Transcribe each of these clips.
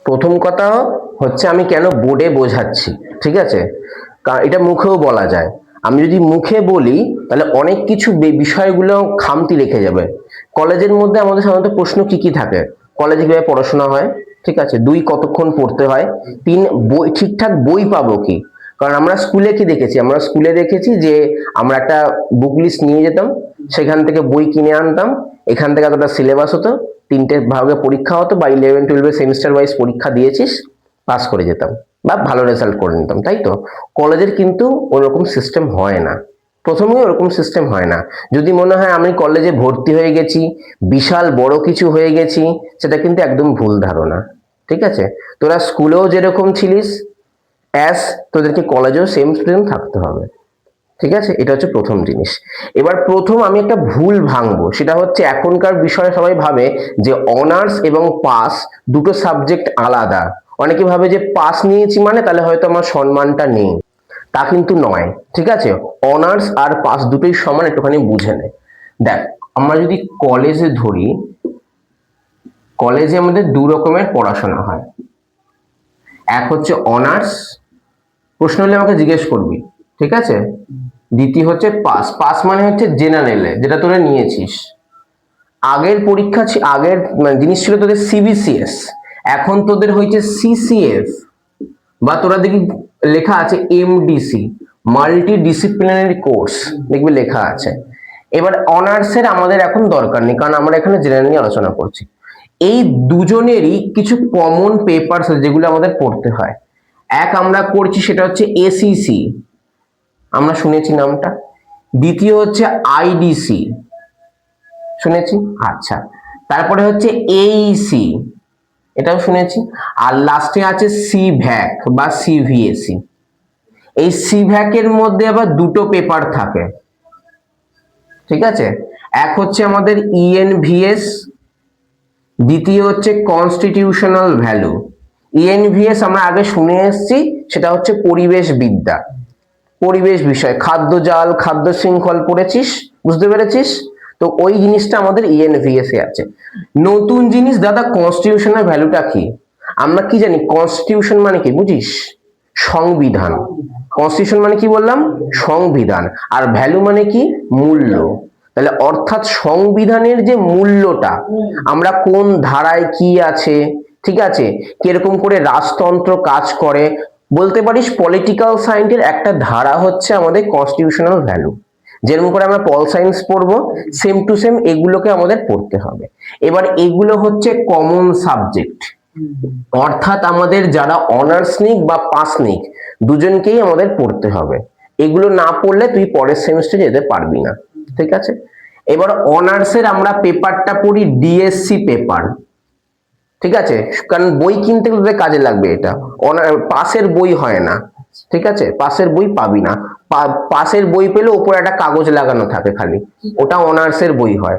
প্রথম কথা হচ্ছে আমি কেন বোর্ডে বোঝাচ্ছি, ঠিক আছে? কারণ এটা মুখেও বলা যায়। আমি যদি মুখে বলি তাহলে অনেক কিছু বিষয়গুলো খামতি রেখে যাবে। কলেজের মধ্যে আমাদের সাধারণত প্রশ্ন কি কি থাকে? কলেজে কিভাবে পড়াশোনা হয়, ঠিক আছে? 2 কতক্ষণ পড়তে হয়, 3 বই ঠিকঠাক বই পাবো কি? কারণ আমরা স্কুলে কি দেখেছি? আমরা স্কুলে দেখেছি যে আমরা একটা বুক লিস্ট নিয়ে যেতাম, সেখান থেকে বই কিনে আনতাম, এখান থেকে এতটা সিলেবাস হতো, 3টে ভাগে পরীক্ষা হতো, বা 11-12 সেমিস্টার ওয়াইজ পরীক্ষা দিয়েছিস, পাস করে যেতাম বা ভালো রেজাল্ট করে নিতাম, তাই তো? কলেজের কিন্তু ওরকম সিস্টেম হয় না। প্রথমেই ওরকম সিস্টেম হয় না। যদি মনে হয় আমি কলেজে ভর্তি হয়ে গেছি, বিশাল বড় কিছু হয়ে গেছি, সেটা কিন্তু একদম ভুল ধারণা, ঠিক আছে? তোরা স্কুলেও যেরকম ছিলিস, অ্যাজ তোদেরকে কলেজেও সেম স্টুডেন্ট থাকতে হবে, ঠিক আছে? এটা হচ্ছে প্রথম জিনিস। এবার প্রথম আমি একটা ভুল ভাঙবো, সেটা হচ্ছে এখনকার বিষয়ে সবাই ভাবে যে অনার্স এবং পাস দুটো সাবজেক্ট আলাদা। অনেকে ভাবে যে পাস নিয়েছি মানে তাহলে হয়তো আমার সম্মানটা নেই, তা কিন্তু নয়, ঠিক আছে? অনার্স আর পাস দুটোই সমান, একটুখানি বুঝে নে। দেখ, আমরা যদি কলেজে ধরি, কলেজে আমাদের দু রকমের পড়াশোনা হয়। এক হচ্ছে অনার্স, প্রশ্ন হলে আমাকে জিজ্ঞেস করবি, ঠিক আছে? দ্বিতীয় হচ্ছে পাস। পাস মানে হচ্ছে জেনারেলে, যেটা তোরা নিয়েছিস। আগের পরীক্ষা আগের জিনিস ছিল তোদের সিবিসিএস, এখন তোদের হয়েছে সিসিএফ, বা তোরা দেখি লেখা আছে এমডিসি, মাল্টি ডিসিপ্লিনারি কোর্স, দেখবি লেখা আছে। এবার অনার্সের আমাদের এখন দরকার নেই, কারণ আমরা এখানে জেনারেল নিয়ে আলোচনা করছি। এই দুজনেরই কিছু কমন পেপারস আছে যেগুলো আমাদের পড়তে হয়। এক আমরা করছি, সেটা হচ্ছে এসিসি, আমরা শুনেছি নামটা। দ্বিতীয় হচ্ছে আইডিসি, শুনেছি, আচ্ছা। তারপরে হচ্ছে এইসি, এটাও শুনেছি। আর লাস্টে আছে সিভ্যাক বা সিভিএসি। এই সিভ্যাক এর মধ্যে আবার দুটো পেপার থাকে, ঠিক আছে? এক হচ্ছে আমাদের ইএনভিএস, দ্বিতীয় হচ্ছে কনস্টিটিউশনাল ভ্যালু। ইএনভিএস আমরা আগে শুনে এসেছি, সেটা হচ্ছে পরিবেশ বিদ্যা, পরিবেশ বিষয়, খাদ্য জাল, খাদ্য শৃঙ্খল পড়েছিস, বুঝতে পেরেছিস? তো ওই জিনিসটা আমাদের ইএনভিএস এ আছে। নতুন জিনিস দাদা, কনস্টিটিউশনাল ভ্যালুটা কি? আমরা কি জানি কনস্টিটিউশন মানে কি, বুঝিস? সংবিধান। কনস্টিটিউশন মানে কি বললাম? সংবিধান। আর ভ্যালু মানে কি? মূল্য। তাহলে অর্থাৎ সংবিধানের যে মূল্যটা, আমরা কোন ধারায় কি আছে, ঠিক আছে, কিরকম করে রাজতন্ত্র কাজ করে, বলতে পারিস পলিটিক্যাল সায়েন্সের একটা ধারা হচ্ছে আমাদের কনস্টিটিউশনাল ভ্যালু। যেরকম করে আমরা পল সায়েন্স পড়বো, সেম টু সেম এগুলোকে আমাদের পড়তে হবে। এবার এগুলো হচ্ছে কমন সাবজেক্ট, অর্থাৎ আমাদের যারা অনার্স নিক বা পাস নিক, দুজনকেই আমাদের পড়তে হবে। এগুলো না পড়লে তুই পরের সেমিস্টারে যেতে পারবি না, ঠিক আছে? এবার অনার্সের আমরা পেপারটা পড়ি ডিএসসি পেপার, ঠিক আছে? কারণ বই কিনতে গেলে কাজে লাগবে এটা। পাসের বই হয় না, ঠিক আছে? পাসের বই পাবি না। পাসের বই পেলে ওপরে একটা কাগজ লাগানো থাকে খালি, ওটা অনার্সের বই হয়।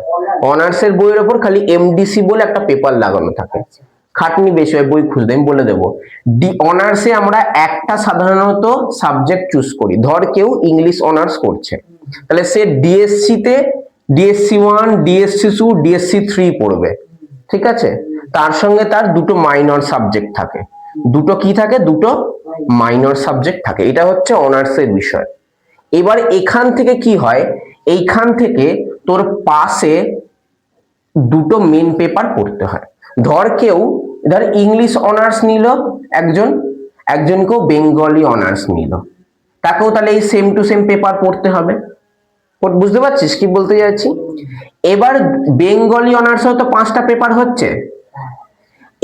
অনার্সের বইয়ের ওপর খালি এমডিসি বলে একটা পেপার লাগানো থাকে, খাটনি বেশি হয় বই খুঁজতে, আমি বলে দেবো। অনার্সে আমরা একটা সাধারণত সাবজেক্ট চুজ করি। ধর কেউ ইংলিশ অনার্স করছে, তাহলে সে ডিএসসি তে ডিএসসি 1, ডিএসসি 2, ডিএসসি 3 পড়বে, ঠিক আছে? তার সঙ্গে তার দুটো মাইনর সাবজেক্ট থাকে। দুটো কি থাকে? দুটো মাইনর সাবজেক্ট থাকে। এটা হচ্ছে অনার্সের বিষয়। এবার এখান থেকে কি হয়, এইখান থেকে তোর পাশে দুটো মেন পেপার পড়তে হয়। ধর কেউ, ধর ইংলিশ অনার্স নিল একজন, একজনকেও বেঙ্গলি অনার্স নিল, তাকেও তাহলে এই সেম টু সেম পেপার পড়তে হবে। বুঝতে পারছিস কি বলতে যাচ্ছি? এবার বেঙ্গলি অনার্স তো 5টা পেপার হচ্ছে।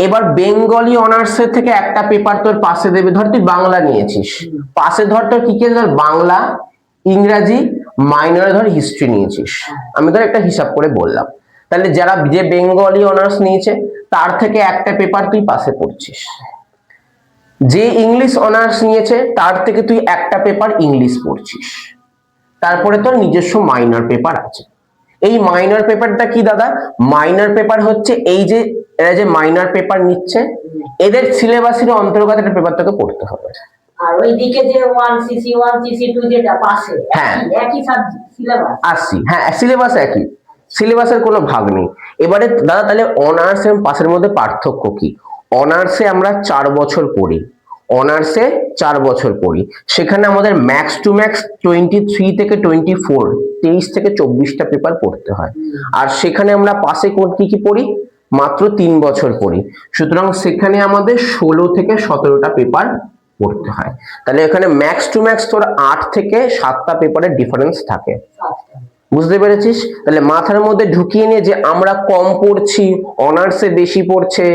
এবার বেঙ্গলি অনার্সের থেকে একটা পেপার তোর পাশে দেবে। ধর তুই বাংলা নিয়েছিস, পাশে ধর তোর কি কি, ধর বাংলা, ইংরাজি, মাইনরে ধর হিস্ট্রি নিয়েছিস, আমি ধর একটা হিসাব করে বললাম। তাহলে যারা যে বেঙ্গলি অনার্স নিয়েছে তার থেকে একটা পেপার তুই পাশে পড়ছিস, যে ইংলিশ অনার্স নিয়েছে তার থেকে তুই একটা পেপার ইংলিশ পড়ছিস। তারপরে তোর নিজস্ব মাইনর পেপার আছে। এই মাইনর পেপারটা কি দাদা? মাইনর পেপার হচ্ছে এই যে এরা যে মাইনর পেপার নিচ্ছে, এদের সিলেবাসের অন্তর্গত একটা পেপার তোকে পড়তে হবে। আর ওইদিকে যে 1cc1 cc2 যেটা পাশে, হ্যাঁ একই সাবজেক্ট সিলেবাস আসছি, হ্যাঁ সিলেবাস একই, সিলেবাসের কোনো ভাগ নেই। এবারে দাদা তাহলে অনার্স এবং পাসের মধ্যে পার্থক্য কি? অনার্সে আমরা 4 বছর পড়ি, অনার্সে 4 বছর পড়ি, সেখানে আমাদের ম্যাক্স টু ম্যাক্স 23 থেকে 24, 23 থেকে 24টা পেপার পড়তে হয়। আর সেখানে আমরা পাশে কি কি পড়ি, মাত্র 3 বছর পড়ি। সুতরাং সেখানে আমাদের 16 থেকে 17টা পেপার পড়তে হয়। তাহলে এখানে ম্যাক্স টু ম্যাক্স তোর 8 থেকে 7টা পেপারের ডিফারেন্স থাকে। বুঝতে পেরেছিস? তাহলে মাথার মধ্যে ঢুকিয়ে নিয়ে যে আমরা কম পড়ছি, অনার্সে বেশি পড়ছে,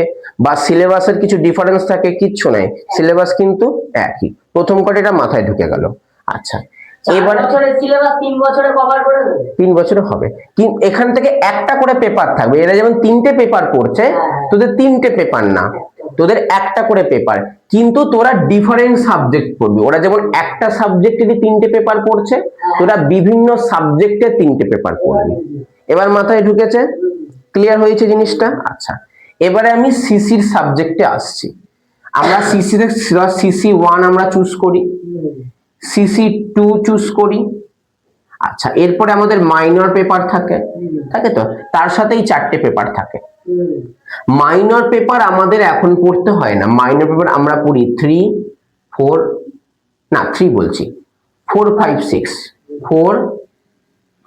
বা সিলেবাসের কিছু ডিফারেন্স থাকে, কিচ্ছু নাই, সিলেবাস কিন্তু একই। প্রথম কথা এটা মাথায় ঢুকে গেল। আচ্ছা, এবার বছরের সিলেবাস 3 বছরে কভার করে দেবে। 3 বছরে হবে, কিন্তু এখান থেকে একটা করে পেপার থাকবে। এরা যেমন 3টে পেপার পড়ছে, তোদের 3টে পেপার না, তোদের একটা করে পেপার, কিন্তু তোরা ডিফারেন্ট সাবজেক্ট পড়বি। ওরা যেমন একটা সাবজেক্টে 3টে পেপার পড়ছে, তোরা বিভিন্ন সাবজেক্টে 3টে পেপার পড়বি। এবার মাথায় ঢুকেছে? ক্লিয়ার হয়েছে জিনিসটা? আচ্ছা, এবারে আমি সিসির সাবজেক্টে আসছি। আমরা সিসিতে CC1 আমরা চুজ করি, CC2 চুজ করি। আচ্ছা, এরপরে আমাদের মাইনর পেপার থাকে, থাকে তো, তার সাথেই 4টে পেপার থাকে। মাইনর পেপার আমাদের এখন পড়তে হয় না, মাইনর পেপার আমরা পড়ি 3, 4, না 3 বলছি, 4, 5, 6, 4,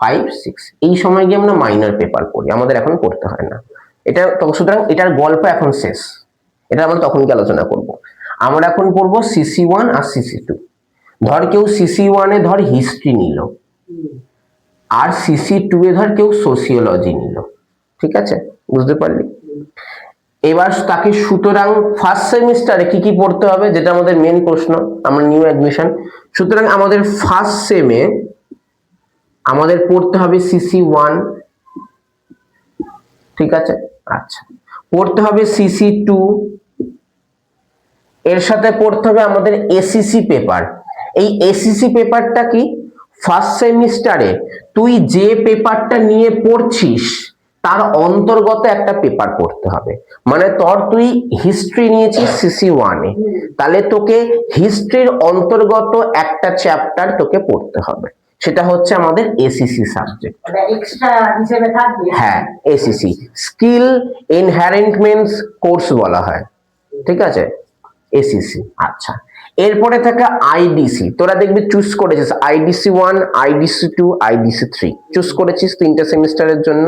5, 6 এই সময় গিয়ে আমরা মাইনর পেপার পড়ি, আমাদের এখন পড়তে হয় না এটা। সুতরাং এটার গল্প এখন শেষ, এটা আমরা তখন কি আলোচনা করব। আমরা এখন পড়বো CC1 আর CC2। ধর কেউ CC1 এ ধর হিস্ট্রি নিল, আর CC2 এ ধর কেউ সোসিওলজি নিল, ঠিক আছে? বুঝতে পারলি? এবার তাকে সুতরাং ফার্স্ট সেমিস্টারে কি কি পড়তে হবে, যেটা আমাদের মেন প্রশ্ন, আমরা নিউ অ্যাডমিশন। সুতরাং আমাদের ফার্স্ট সেমে আমাদের পড়তে হবে CC1, ঠিক আছে? আচ্ছা, পড়তে হবে CC2, এর সাথে পড়তে হবে আমাদের ACC পেপার। এই ACC পেপারটা কি, ফার্স্ট সেমিস্টারে তুই যে পেপারটা নিয়ে পড়ছিস তার অন্তর্গত একটা পেপার পড়তে হবে। মানে তুই হিস্ট্রি নিয়েছিস CC1 এ, তাহলে তোকে হিস্ট্রির অন্তর্গত একটা চ্যাপ্টার তোকে পড়তে হবে, সেটা হচ্ছে আমাদের ACC সাবজেক্ট। এটা এক্সট্রা হিসেবে থাকবে। হ্যাঁ, ACC স্কিল এনহ্যারেন্টমেন্টস কোর্স বলা হয়, ঠিক আছে? ACC। আচ্ছা, এরপরে থাকে IDC। তোরা দেখবি চুজ করেছিস IDC1, IDC2, IDC3 চুজ করেছিস 3টে সেমিস্টারের জন্য।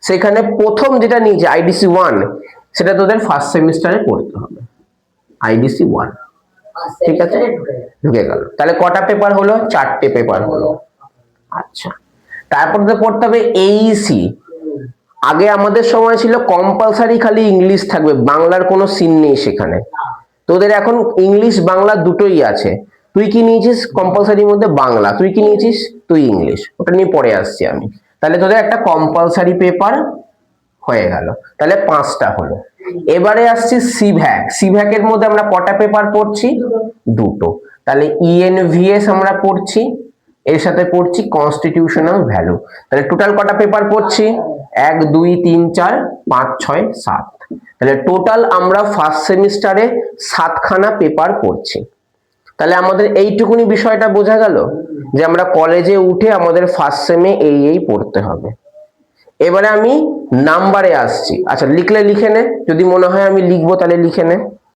সেখানে প্রথম যেটা নিয়েছে IDC1, সেটা তোদের ফার্স্ট সেমিস্টারে পড়তে হবে, IDC1, ঠিক আছে? ঢুকে গেল। তাহলে কটা পেপার হলো? 4টে পেপার হলো। আচ্ছা, তারপর তো পড়তে হবে AEC। আগে আমাদের সময় ছিল কম্পালসারি খালি ইংলিশ থাকবে, বাংলার কোনো সিন নেই সেখানে। তোদের এখন ইংলিশ বাংলা দুটোই আছে। তুই কি নিয়েছিস কম্পালসারির মধ্যে? বাংলা। তুই কি নিয়েছিস? তুই ইংলিশ। ওটা নিয়ে পরে আসছি আমি। তাহলে তোদের একটা কম্পালসারি পেপার হয়ে গেল, তাহলে 5টা হলো। এবারে আসছি সিভ্যাক। সিভ্যাকের মধ্যে আমরা কটা পেপার পড়ছি? 2টো। তাহলে ENVS আমরা পড়ছি, এর সাথে পড়ছি কনস্টিটিউশনাল ভ্যালু। তাহলে টোটাল কটা পেপার পড়ছি? 1, 2, 3, 4, 5, 6, 7। তাহলে টোটাল আমরা ফার্স্ট সেমিস্টারে 7খানা পেপার পড়ছি। তাহলে আমাদের এইটুকুনি বিষয়টা বোঝা গেল যে আমরা কলেজে উঠে আমাদের ফার্স্ট সেমে এই পড়তে হবে। এবারে আমি নাম্বারে আসছি। আচ্ছা, লিখলে লিখে নে, যদি মনে হয় আমি লিখবো তাহলে লিখে নে।